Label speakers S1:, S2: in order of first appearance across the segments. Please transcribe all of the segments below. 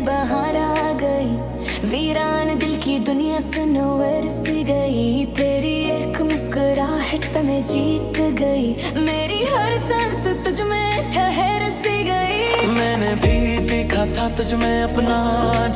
S1: बाहर आ गई, वीरान दिल की दुनिया से नौर सी गई। तेरी एक मुस्कुराहट पे मैं जीत गई, मेरी हर सांस तुझ में ठहर सी गई।
S2: मैंने भी देखा था तुझ में अपना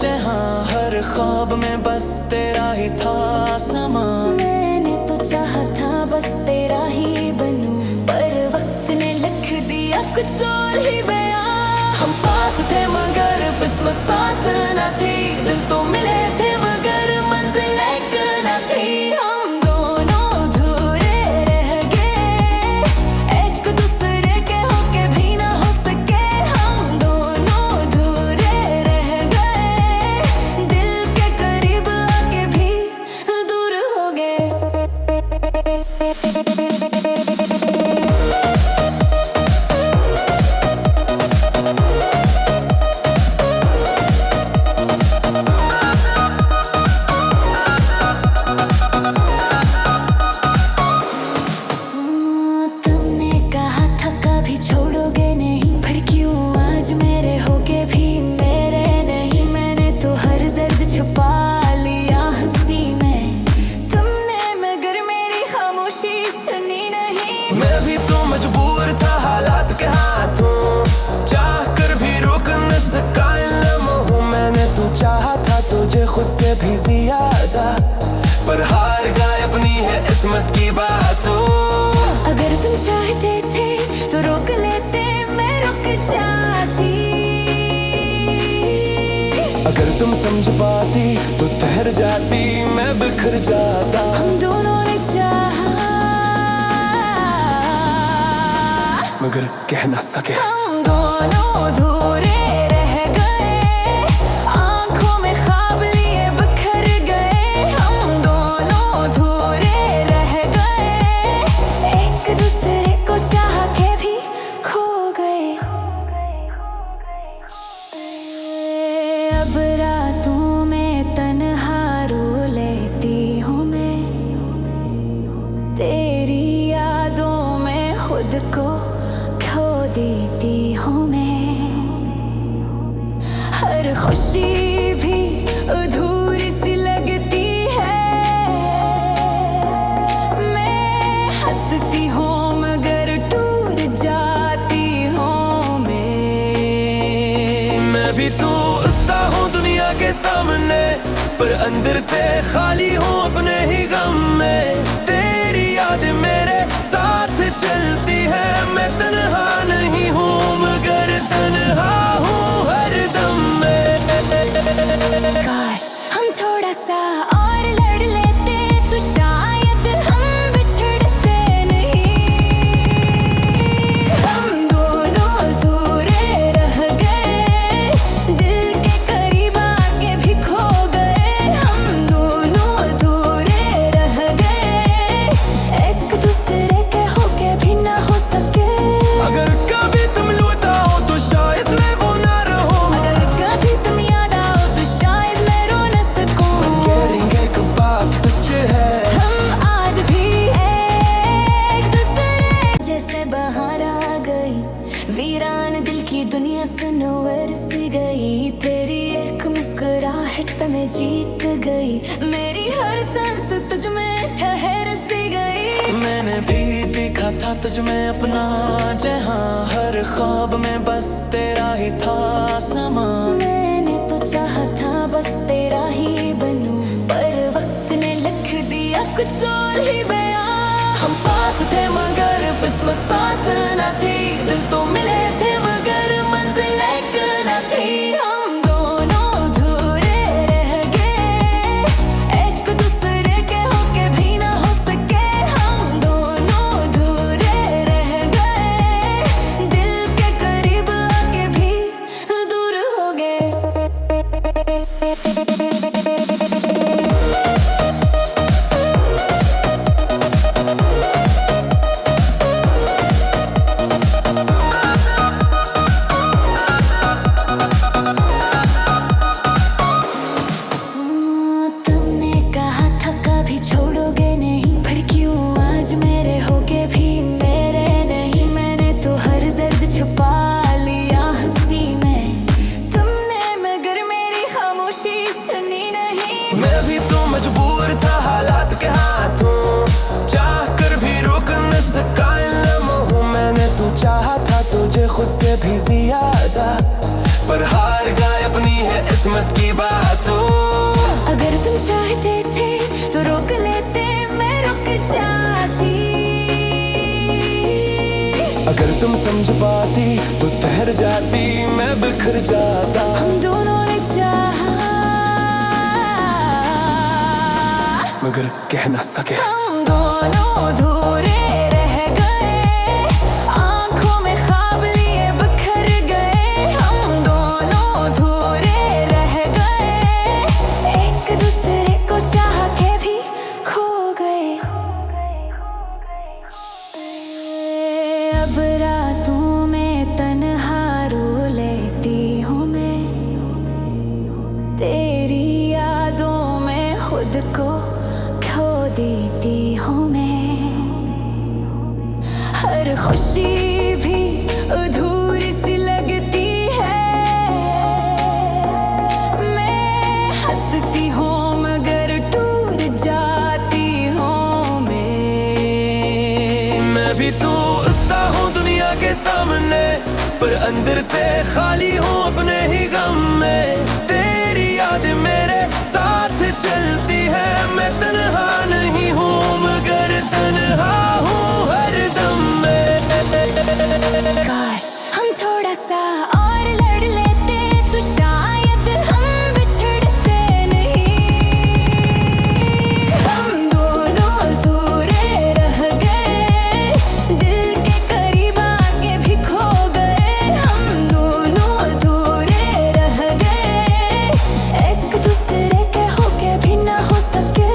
S2: जहां, हर ख्वाब में बस तेरा ही था समा।
S1: मैंने तो चाहा था बस तेरा ही बनूं, पर वक्त ने लिख दिया कुछ और ही बयां। हम साथ थे मगर किस्मत साथ न थी, दिल तो मिले थे मगर मंजिल एक न थी। हम दोनों अधूरे रह गए, एक दूसरे के होके भी ना हो सके। हम दोनों अधूरे रह गए, दिल के करीब आके भी दूर हो गए।
S2: मैं भी तो मजबूर था हालात के हाथों, चाह कर भी रोक न सका इन लम्हों। मैंने तो चाहा था तुझे खुद से भी ज्यादा, पर हार गए अपनी है किस्मत की बातों।
S1: अगर तुम चाहते थे तो रोक लेते, मैं रुक जाती।
S2: अगर तुम समझ पाती तो ठहर जाती, मैं बिखर जाता।
S1: हम दोनों ने चाहा
S2: मगर कह ना सके।
S1: हम दोनों अधूरे रह गए, आंखों में ख्वाब लिए बिखर गए। हम दोनों अधूरे रह गए, एक दूसरे को चाह के भी खो गए। अब रातों में तन्हा रो लेती हूँ मैं, तेरी यादों में खुद को खो देती हूँ मैं। हर खुशी भी अधूरी सी लगती है, मैं हंसती हूँ मगर टूट जाती हूँ
S2: मैं भी तो हंसता हूँ दुनिया के सामने, पर अंदर से खाली हूँ अपने ही गम में। तेरी याद मेरे साथ चलती है, मैं तन्हा नहीं हूँ मगर तन्हा हूँ हर दम में।
S1: काश हम थोड़ा सा और लड़ लेते तो शायद हम बिछड़ते नहीं। हम दोनों अधूरे रह गए, दिल के करीब आके भी खो गए। हम दोनों अधूरे रह गए, एक दूसरे के होके भी ना हो सके।
S2: अगर कभी तुम लौटा हो तो शायद मैं वो ना रहूं,
S1: अगर कभी तुम याद आओ तो शायद मैं रो न सकूं।
S2: कहेंगे कि बात सच है,
S1: हम आज भी एक दूसरे जैसे बाहर आ गई, वीरान दिल की दुनिया से नौर सी गई। तेरी एक मुस्कुराहट पे मैं जीत गई, मेरी हर सांस तुझ में ठहर सी गई।
S2: मैंने भी देखा था तुझ में अपना जहां, हर ख्वाब में बस तेरा ही था समा।
S1: मैंने तो चाहा था बस तेरा ही बनूं, पर वक्त ने लिख दिया कुछ और ही बयां। हम साथ थे मगर किस्मत साथ न थी, दिल तो मिले थे मगर मंजिल एक न थी। हम दोनों अधूरे रह गए, एक दूसरे के होके भी ना हो सके। हम दोनों अधूरे रह गए, दिल के करीब आके भी दूर हो गए।
S2: हार गए अपनी है किस्मत की बातों।
S1: अगर तुम चाहते थे तो रोक लेते, मैं रुक जाती।
S2: अगर तुम समझ पाती तो ठहर जाती, मैं बिखर जाता।
S1: हम दोनों ने चाहा
S2: मगर कह ना सके।
S1: हम दोनों अधूरे रह गए, आंखों में ख्वाब लिए बिखर गए। हम दोनों अधूरे रह गए, एक दूसरे को चाह के भी खो गए। अब रातों में तन्हा रो लेती हूँ मैं, तेरी यादों में खुद को खो देती हूँ मैं। हर खुशी भी अधूरी सी लगती है, मैं हंसती हूँ मगर टूट जाती हूँ
S2: मैं भी तो हंसता हूँ दुनिया के सामने, पर अंदर से खाली हूँ अपने ही गम में। तेरी याद मेरे साथ चलती है, मैं तन्हा नहीं हूँ मगर तन्हा हूँ हर दम में।
S1: काश हम थोड़ा सा और लड़ लेते तो शायद हम बिछड़ते नहीं। हम दोनों अधूरे रह गए, दिल के करीब आके भी खो गए। हम दोनों अधूरे रह गए, एक दूसरे के होके भी ना हो सके।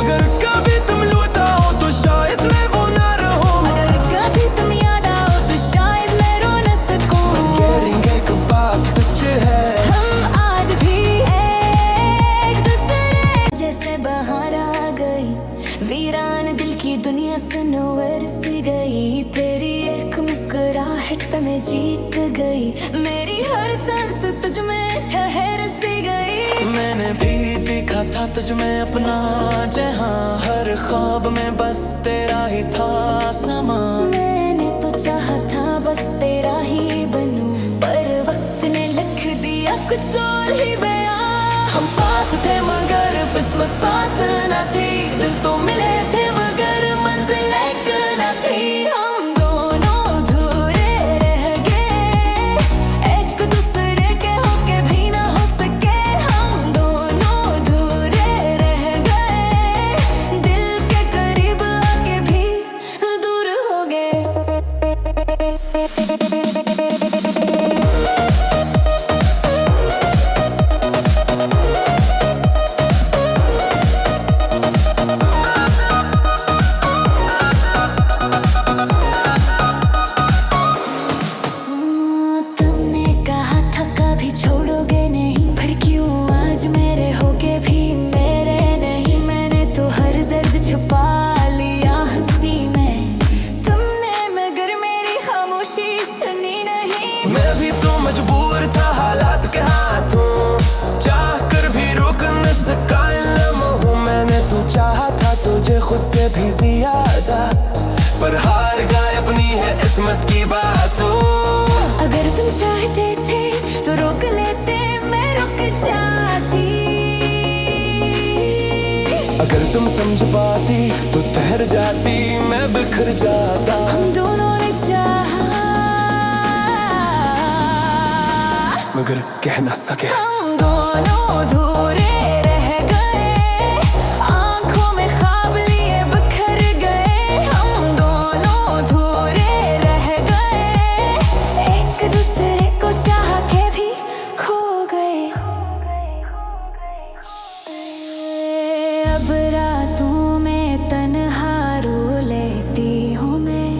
S2: अगर कभी तुम लौटा हो तो शायद मैं वो ना रहूं।
S1: अगर कभी तुम याद आओ तो शायद मैं रो न सकूं।
S2: करेंगे कब बात सच है,
S1: हम आज भी एक दूसरे जैसे बाहर आ गई, वीरान दिल की दुनिया से नौर सी गई। तेरी एक मुस्कुराहट पे मैं जीत गई, मेरी हर सांस तुझ में ठहर सी गई।
S2: मैंने भी देखा था तुझ में अपना जहां, हर ख्वाब में बस तेरा ही था समा।
S1: मैंने तो चाहा था बस तेरा ही बनूं, पर वक्त ने लिख दिया कुछ और ही बयां। हम साथ थे मगर किस्मत साथ न थी, दिल तो मिले थे मगर मंजिल एक न थी। हम दोनों अधूरे रह गए, एक दूसरे के होके भी ना हो सके। हम दोनों अधूरे रह गए, दिल के करीब आके भी दूर हो गए। तुमने कहा था कभी छोड़ोगे नहीं, पर क्यों आज मेरे होके भी मेरे नहीं। मैंने तो हर दर्द छुपा लिया हंसी में, तुमने मगर मेरी खामोशी सुनी नहीं।
S2: मैं भी तो मजबूर था हालात के हाथों, चाह कर भी रोक न सका इन लम्हों। मैंने तो चाहा था तुझे खुद से भी ज्यादा, पर हार गए अपनी है किस्मत की बातों।
S1: अगर तुम चाहते थे तो रोक लेते, मैं रुक जाती।
S2: अगर तुम समझ पाती तो ठहर जाती, मैं बिखर जाता।
S1: हम दोनों ने चाहा
S2: मगर कह ना सके।
S1: हम दोनों अधूरे रह गए, आंखों में ख्वाब लिए बिखर गए। हम दोनों अधूरे रह गए, एक दूसरे को चाह के भी खो गए। अब रातों में तन्हा रो लेती हूँ मैं,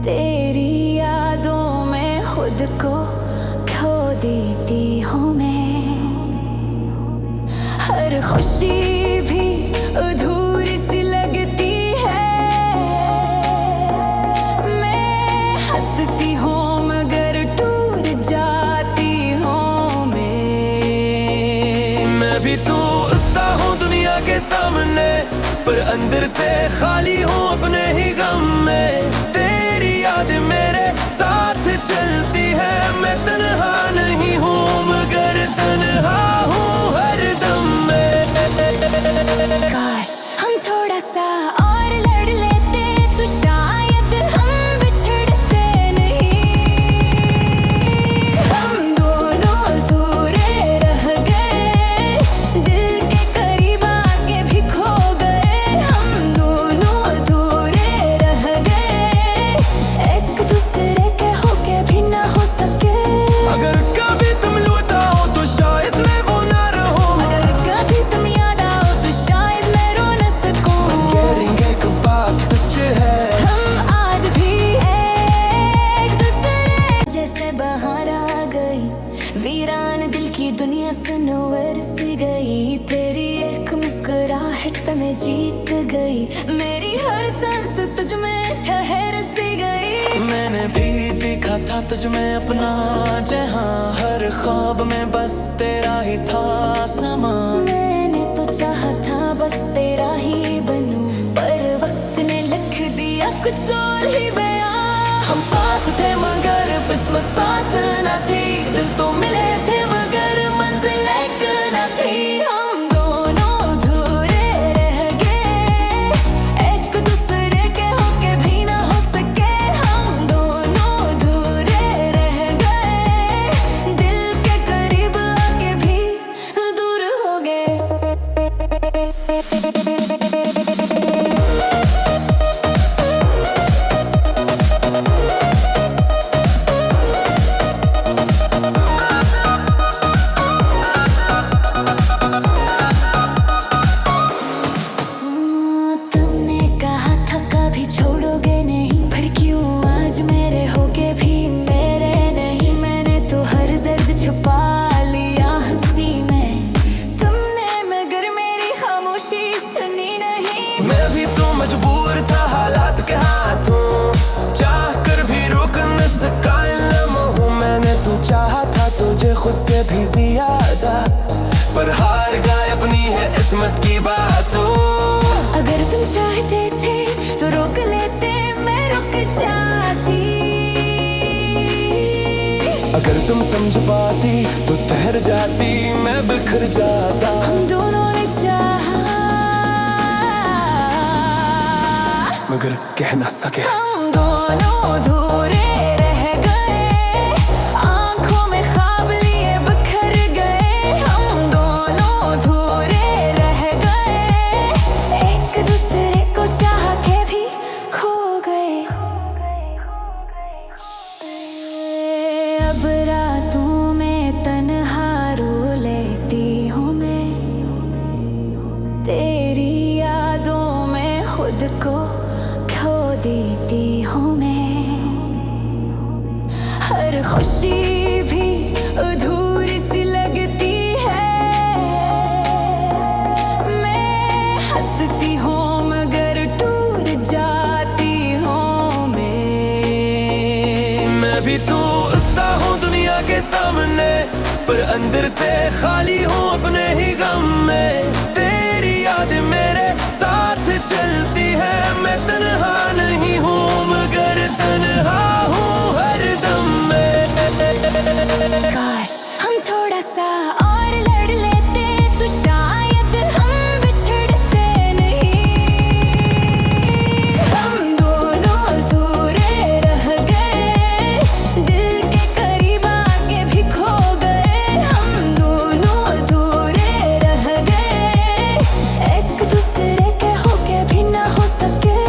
S1: तेरी यादों में खुद को खो देती हूँ मैं। हर खुशी भी अधूरी सी लगती है, मैं हंसती हूँ मगर टूट जाती हूँ मैं
S2: भी तो हंसता हूँ दुनिया के सामने, पर अंदर से खाली हूँ अपने ही गम में। तेरी याद मेरे साथ चलती है, मैं तन्हा नहीं
S1: वीरान दिल की दुनिया सनोवर सी गई, तेरी एक मुस्कुराहट पे मैं जीत गई, मेरी हर सांस तुझ में ठहर सी गई।
S2: मैंने भी देखा था तुझ में अपना जहां, हर ख्वाब में बस तेरा ही था समा।
S1: मैंने तो चाहा था बस तेरा ही बनूं, पर वक्त ने लिख दिया कुछ और ही बयां। हम साथ थे मगर किस्मत साथ न थी, दिल तो मिले थे मगर मंजिल एक न थी। हम दोनों अधूरे रह गए, एक दूसरे के होके भी ना हो सके। हम दोनों अधूरे रह गए, दिल के करीब आके भी दूर हो गए।
S2: मैं भी तो मजबूर था हालात के हाथों, चाह कर भी रोक न सका इन लम्हों। मैंने तो चाहा था तुझे खुद से भी ज्यादा, पर हार गए अपनी है किस्मत की बातों।
S1: अगर तुम चाहते थे तो रोक लेते, मैं रुक जाती।
S2: अगर तुम समझ पाती तो ठहर जाती, मैं बिखर जाता।
S1: हम दोनों ने चाहा
S2: मगर कह ना सके।
S1: हम दोनों अधूरे रह गए, आंखों में ख्वाब लिए बिखर गए। हम दोनों अधूरे रह गए, एक दूसरे को चाह के भी खो गए। अब रातों में तन्हा रो लेती हूँ मैं, तेरी यादों में खुद को खो देती हूँ मैं। हर खुशी भी अधूरी सी लगती है, मैं हंसती हूँ मगर टूट जाती हूँ
S2: मैं भी तो हंसता हूँ दुनिया के सामने, पर अंदर से खाली हूँ अपने ही गम में। तेरी याद मेरे साथ चलती है, मैं तन्हा नहीं हूँ मगर तन्हा हूँ हरदम में।
S1: काश हम थोड़ा सा और लड़ लेते तो शायद हम बिछड़ते नहीं। हम दोनों अधूरे रह गए, दिल के करीब आके भी खो गए। हम दोनों अधूरे रह गए, एक दूसरे के होके भी ना हो सके।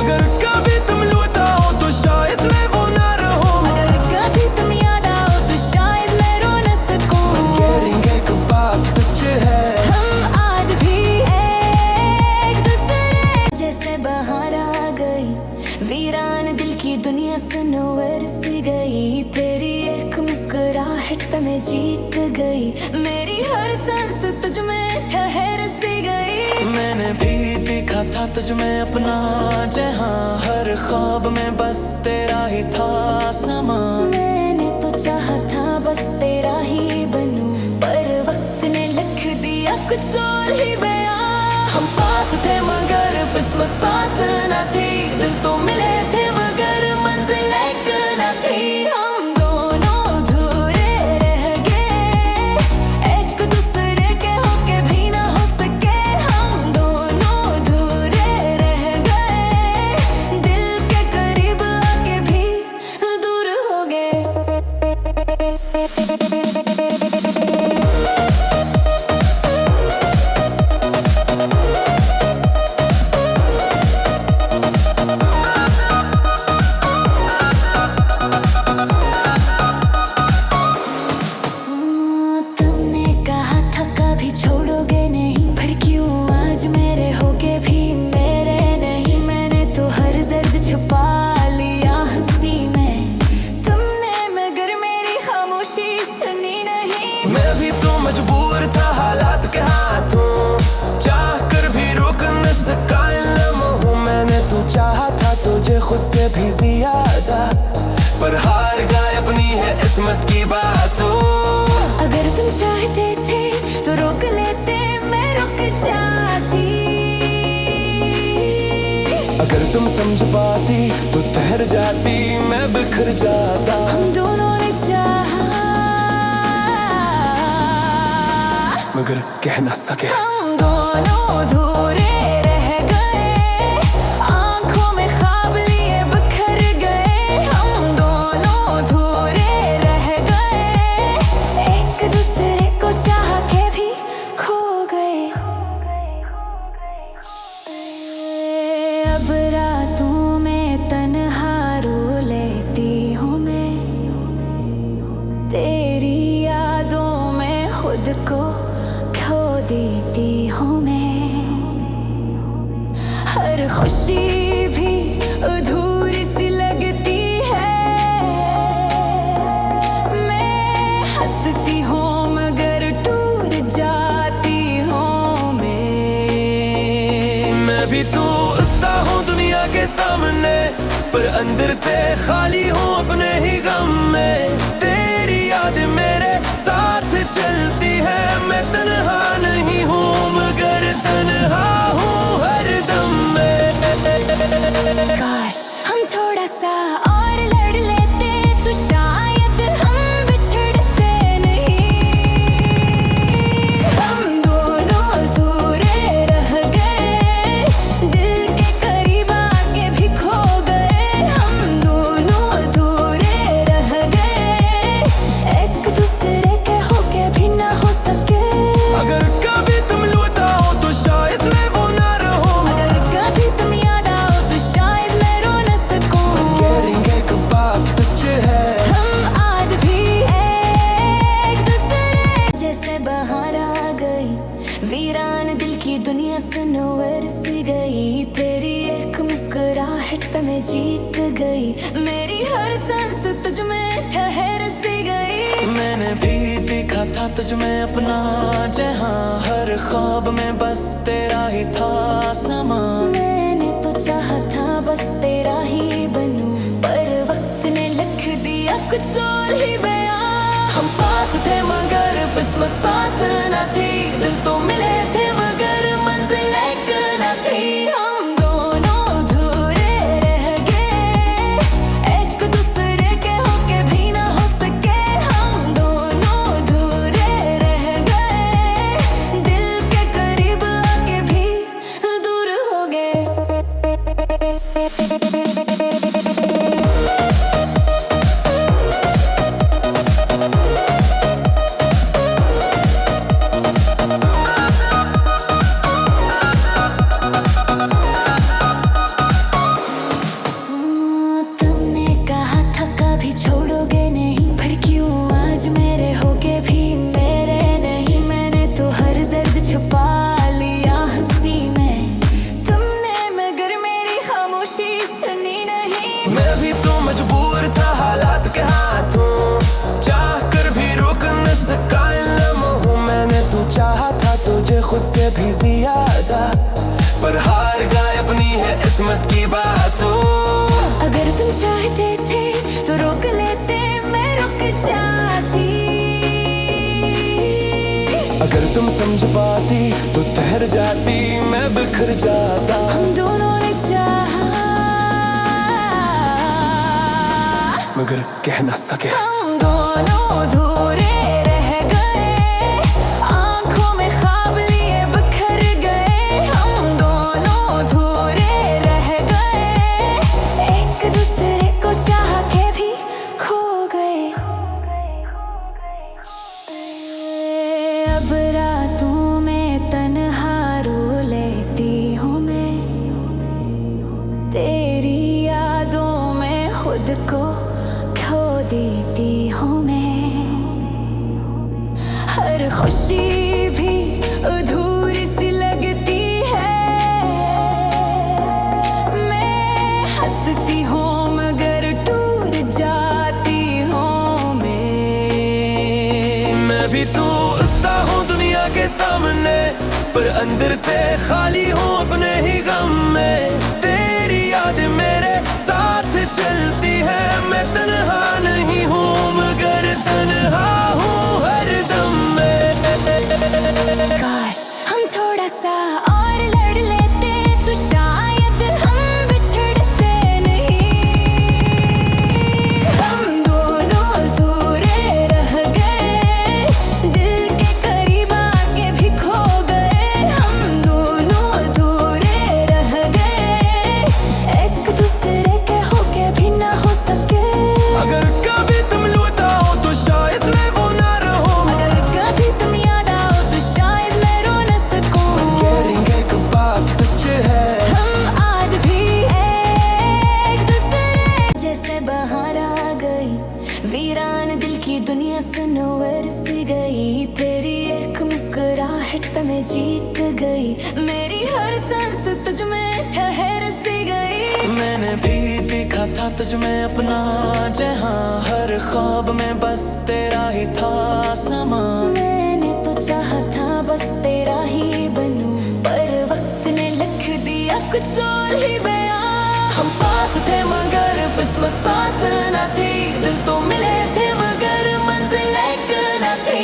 S2: अगर कभी तुम लौट आओ तो शायद मैं वो ना रहूं,
S1: अगर कभी तुम याद आओ तो शायद मैं रो न सकूं।
S2: कहेंगे कि बात सच है,
S1: हम आज भी एक दूसरे जैसे बाहर आ गई, वीरान दिल की दुनिया सनोवर सी गई, तेरी एक मुस्कुराहट पे मैं जीत गई, मेरी हर सांस तुझ में ठहर सी गई।
S2: मैंने भी देखा था तुझ में अपना जहां, हर ख्वाब में बस तेरा ही था समा।
S1: मैंने तो चाहा था बस तेरा ही बनूं, पर वक्त ने लिख दिया कुछ और ही बयां। हम साथ थे मगर किस्मत साथ न थी, दिल तो मिले थे मगर मंजिल एक न थी। हम दोनों अधूरे रह गए, एक दूसरे के होके भी ना हो सके। हम दोनों अधूरे रह गए, दिल के करीब आके भी दूर हो गए।
S2: मैं भी तो मजबूर था हालात के हाथों, चाह कर भी रोक न सका इन लम्हों। मैंने तो चाहा था तुझे खुद से भी ज्यादा, पर हार गए अपनी है किस्मत की बातों।
S1: अगर तुम चाहते थे तो रोक लेते, मैं रुक जाती।
S2: अगर तुम समझ पाती तो ठहर जाती, मैं बिखर जाता।
S1: हम दोनों ने चाहा
S2: मगर कह ना सके।
S1: हम दोनों अधूरे रह गए, आंखों में ख्वाब लिए बिखर गए। हम दोनों अधूरे रह गए, एक दूसरे को चाह के भी खो गए। अब रातों में तन्हा रो लेती हूँ मैं, तेरी यादों में खुद को खो देती हूँ मैं। हर खुशी भी अधूरी सी लगती है, मैं हंसती हूँ मगर टूट जाती हूँ
S2: मैं भी तो हंसता हूँ दुनिया के सामने, पर अंदर से खाली हूँ अपने ही गम में। तेरी याद मेरे साथ चलती है, मैं तन्हा नहीं हूँ मगर तन्हा हूँ हर दम में।
S1: काश हम थोड़ा सा और लड़ लेते तो शायद हम बिछड़ते नहीं। हम दोनों अधूरे रह गए, दिल के करीब आके भी खो गए। हम दोनों अधूरे रह गए, एक दूसरे के होके भी ना हो सके।
S2: अगर कभी तुम लौट आओ तो शायद मैं वो ना रहूं,
S1: अगर कभी तुम याद आओ तो शायद मैं रो न सकूं।
S2: कहेंगे कि बात सच है,
S1: हम आज भी एक दूसरे जैसे बाहर आ गई, वीरान दिल की दुनिया सनवर सी गई। तेरी एक मुस्कुराहट पे मैं जीत गई, मेरी हर सांस तुझ में ठहर सी गई।
S2: मैंने भी देखा था तुझ में अपना जहां, हर ख्वाब में बस तेरा ही था समा।
S1: मैंने तो चाहा था बस तेरा ही बनूं, पर वक्त ने लिख दिया कुछ और ही बयां। हम साथ थे मगर किस्मत साथ न थी, दिल तो मिले थे मगर मंजिल एक न थी। हम दोनों अधूरे रह गए, एक दूसरे के होके भी ना हो सके। हम दोनों अधूरे रह गए, दिल के करीब आके भी दूर हो गए। तुमने कहा था कभी छोड़ोगे नहीं, पर क्यों आज मेरे होके भी मेरे नहीं। मैंने तो हर दर्द छुपा लिया हंसी में, तुमने मगर मेरी खामोशी सुनी नहीं।
S2: मैं भी तो मजबूर था हालात के हाथों, चाह कर भी रोक न सका इन लम्हों। मैंने तो चाहा था तुझे खुद से भी ज्यादा, पर हार गए अपनी है किस्मत की बातों।
S1: अगर तुम चाहते थे तो रोक लेते, मैं रुक जाती।
S2: अगर तुम समझ पाती तो ठहर जाती, मैं बिखर जाता।
S1: हम दोनों ने चाहा
S2: मगर कह ना सके।
S1: हम दोनों अधूरे रह गए, आंखों में ख्वाब लिए बिखर गए। हम दोनों अधूरे रह गए, एक दूसरे को चाह के भी खो गए। अब रातों में तन्हा रो लेती हूँ मैं, तेरी यादों में खुद को खो देती हूँ मैं। हर खुशी भी अधूरी सी लगती है, मैं हंसती हूँ मगर टूट जाती हूँ मैं।
S2: मैं भी तो हंसता हूँ दुनिया के सामने, पर अंदर से खाली हूँ अपने ही गम में। तेरी याद मेरे साथ चलती है, मैं तन्हा नहीं हूँ मगर तन्हा हूँ हरदम में।
S1: काश हम थोड़ा सा और लड़ लेते तो शायद हम बिछड़ते नहीं। हम दोनों अधूरे रह गए, दिल के करीब आके भी खो गए। हम दोनों अधूरे रह गए, एक दूसरे के होके भी ना हो सके।
S2: अगर कभी तुम लौट आओ तो शायद मैं वो ना रहूं,
S1: अगर कभी तुम याद आओ तो शायद मैं रो न सकूं।
S2: कहेंगे कि बात सच है,
S1: हम आज भी एक दूसरे जैसे बाहर आ गई, वीरान दिल की दुनिया से नौर सी गई। तेरी एक मुस्कुराहट पे मैं जीत गई, मेरी हर सांस तुझ में ठहर सी गई।
S2: मैंने भी देखा था तुझ में अपना जहां, हर ख्वाब में बस तेरा ही था समा।
S1: मैंने तो चाहा था बस तेरा ही बनूं, पर वक्त ने लिख दिया कुछ और ही बयां। हम साथ थे मगर किस्मत साथ न थी, दिल तो मिले थे मगर मंजिल एक न थी।